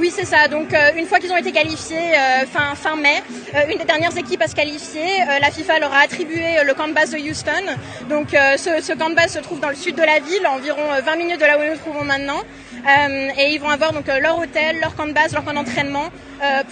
Oui, c'est ça. Donc, une fois qu'ils ont été qualifiés fin mai, une des dernières équipes à se qualifier, la FIFA leur a attribué le camp de base de Houston. Donc, ce camp de base se trouve dans le sud de la ville, à environ 20 minutes de là où nous nous trouvons maintenant. Et ils vont avoir donc leur hôtel, leur camp de base, leur camp d'entraînement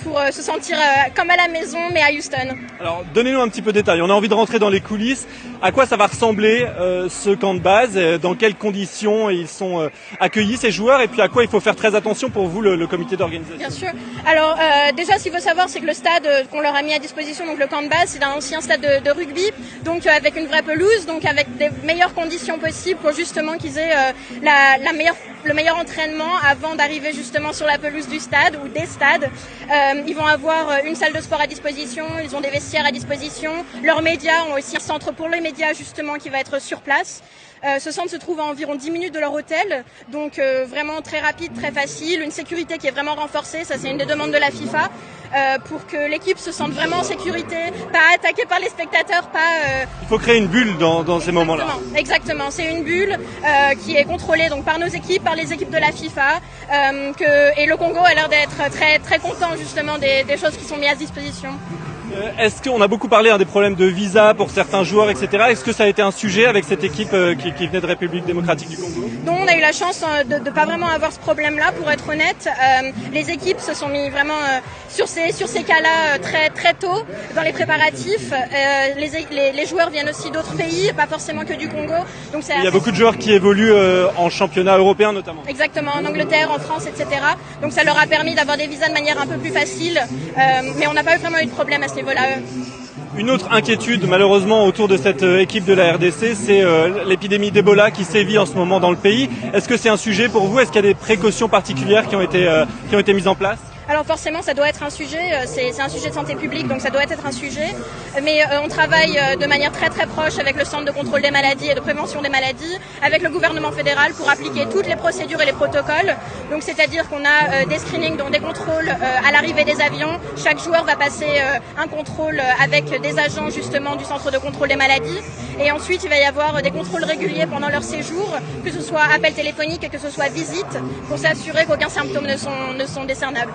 pour se sentir comme à la maison, mais à Houston. Alors, donnez-nous un petit peu de détails. On a envie de rentrer dans les coulisses. À quoi ça va ressembler ce camp de base? Dans quelles conditions ils sont accueillis, ces joueurs? Et puis à quoi il faut faire très attention pour vous, le comité d'organisation? Bien sûr. Alors déjà, ce qu'il faut savoir, c'est que le stade qu'on leur a mis à disposition, donc le camp de base, c'est un ancien stade de rugby, donc avec une vraie pelouse, donc avec des meilleures conditions possibles pour justement qu'ils aient le meilleur entraînement avant d'arriver justement sur la pelouse du stade ou des stades. Ils vont avoir une salle de sport à disposition, ils ont des vestiaires à disposition. Leurs médias ont aussi un centre pour les médias justement qui va être sur place. Ce centre se trouve à environ 10 minutes de leur hôtel, donc vraiment très rapide, très facile, une sécurité qui est vraiment renforcée, ça c'est une des demandes de la FIFA, pour que l'équipe se sente vraiment en sécurité, pas attaquée par les spectateurs, Il faut créer une bulle dans ces moments-là. Exactement, c'est une bulle qui est contrôlée donc par nos équipes, par les équipes de la FIFA, et le Congo a l'air d'être très, très content justement des choses qui sont mises à disposition. Est-ce qu'on a beaucoup parlé des problèmes de visa pour certains joueurs, etc. Est-ce que ça a été un sujet avec cette équipe qui venait de République démocratique du Congo? Non, on a eu la chance de ne pas vraiment avoir ce problème-là, pour être honnête. Les équipes se sont mis vraiment sur ces cas-là très, très tôt dans les préparatifs. Les joueurs viennent aussi d'autres pays, pas forcément que du Congo. Donc il y a beaucoup de joueurs qui évoluent en championnat européen notamment. Exactement, en Angleterre, en France, etc. Donc ça leur a permis d'avoir des visas de manière un peu plus facile. Mais on n'a pas vraiment eu de problème à ce niveau-là. Une autre inquiétude malheureusement autour de cette équipe de la RDC, c'est l'épidémie d'Ebola qui sévit en ce moment dans le pays. Est-ce que c'est un sujet pour vous? Est-ce qu'il y a des précautions particulières qui ont été mises en place? Alors forcément, ça doit être un sujet, c'est un sujet de santé publique, donc ça doit être un sujet. Mais on travaille de manière très très proche avec le Centre de contrôle des maladies et de prévention des maladies, avec le gouvernement fédéral pour appliquer toutes les procédures et les protocoles. Donc c'est-à-dire qu'on a des screenings, donc des contrôles à l'arrivée des avions. Chaque joueur va passer un contrôle avec des agents justement du Centre de contrôle des maladies. Et ensuite, il va y avoir des contrôles réguliers pendant leur séjour, que ce soit appel téléphonique et que ce soit visite, pour s'assurer qu'aucun symptôme ne sont décernables.